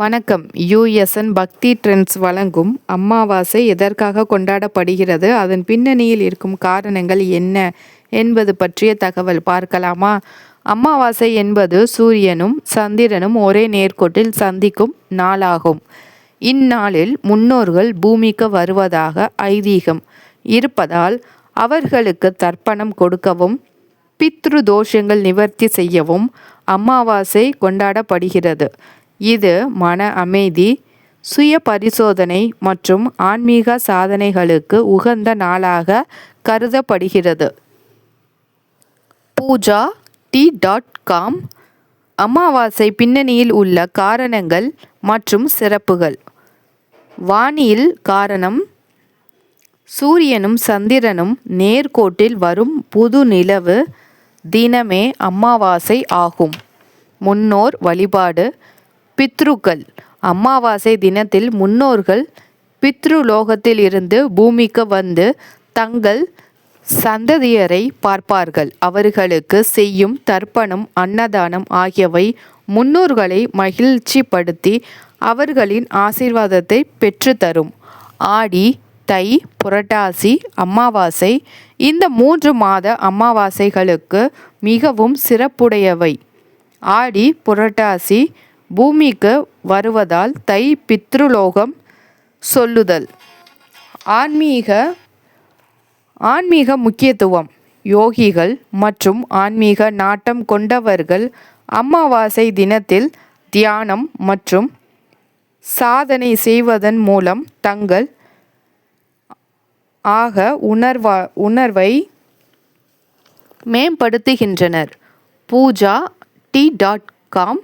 வணக்கம். யுஎஸ்என் பக்தி ட்ரெண்ட்ஸ் வழங்கும் அமாவாசை எதற்காக கொண்டாடப்படுகிறது, அதன் பின்னணியில் இருக்கும் காரணங்கள் என்ன என்பது பற்றிய தகவல் பார்க்கலாமா? அமாவாசை என்பது சூரியனும் சந்திரனும் ஒரே நேர்கோட்டில் சந்திக்கும் நாளாகும். இந்நாளில் முன்னோர்கள் பூமிக்கு வருவதாக ஐதீகம் இருப்பதால் அவர்களுக்கு தர்ப்பணம் கொடுக்கவும் பித்ரு தோஷங்கள் நிவர்த்தி செய்யவும் அமாவாசை கொண்டாடப்படுகிறது. இது மன அமைதி, சுய பரிசோதனை மற்றும் ஆன்மீக சாதனைகளுக்கு உகந்த நாளாக கருதப்படுகிறது. pooja.com அமாவாசை பின்னணியில் உள்ள காரணங்கள் மற்றும் சிறப்புகள். வானியல் காரணம்: சூரியனும் சந்திரனும் நேர்கோட்டில் வரும் புது நிலவு தினமே அமாவாசை ஆகும். முன்னோர் வழிபாடு: பித்ருக்கள். அமாவாசை தினத்தில் முன்னோர்கள் பித்ருலோகத்தில் இருந்து பூமிக்கு வந்து தங்கள் சந்ததியரை பார்ப்பார்கள். அவர்களுக்கு செய்யும் தர்ப்பணம், அன்னதானம் ஆகியவை முன்னோர்களை மகிழ்ச்சிப்படுத்தி அவர்களின் ஆசீர்வாதத்தை பெற்றுத்தரும். ஆடி, தை, புரட்டாசி அமாவாசை இந்த 3 மாத அமாவாசைகளுக்கு மிகவும் சிறப்புடையவை. ஆடி, புரட்டாசி பூமிக்கு வருவதால், தை பித்ருலோகம் சொல்லுதல். ஆன்மீக முக்கியத்துவம்: யோகிகள் மற்றும் ஆன்மீக நாட்டம் கொண்டவர்கள் அமாவாசை தினத்தில் தியானம் மற்றும் சாதனை செய்வதன் மூலம் தங்கள் ஆக உணர்வை மேம்படுத்துகின்றனர். pooja.com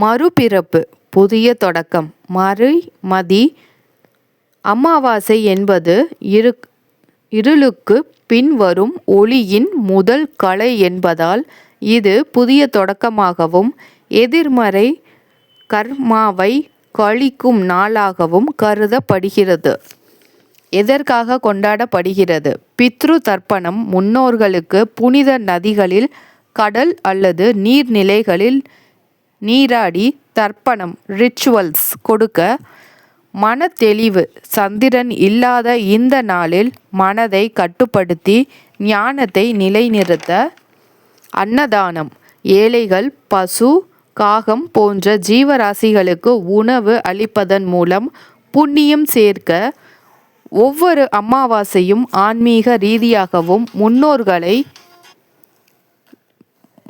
மறுபிறப்பு, புதிய தொடக்கம், மறைமதி. அமாவாசை என்பது இருளுக்கு பின் வரும் ஒளியின் முதல் கலை என்பதால் இது புதிய தொடக்கமாகவும் எதிர்மறை கர்மாவை கழிக்கும் நாளாகவும் கருதப்படுகிறது. எதற்காக கொண்டாடப்படுகிறது? பித்ரு தர்ப்பணம்: முன்னோர்களுக்கு புனித நதிகளில், கடல் அல்லது நீர்நிலைகளில் நீராடி தர்ப்பணம் ரிச்சுவல்ஸ் கொடுக்க. மனத்தெளிவு: சந்திரன் இல்லாத இந்த நாளில் மனதை கட்டுப்படுத்தி ஞானத்தை நிலைநிறுத்த. அன்னதானம்: ஏழைகள், பசு, காகம் போன்ற ஜீவராசிகளுக்கு உணவு அளிப்பதன் மூலம் புண்ணியம் சேர்க்க. ஒவ்வொரு அமாவாசையும் ஆன்மீக ரீதியாகவும்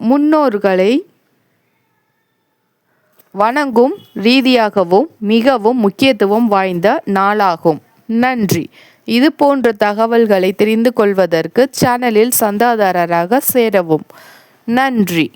முன்னோர்களை வணங்கும் ரீதியாகவும் மிகவும் முக்கியத்துவம் வாய்ந்த நாளாகும். நன்றி. இது போன்ற தகவல்களை தெரிந்து கொள்வதற்கு சேனலில் சந்தாதாரராக சேரவும். நன்றி.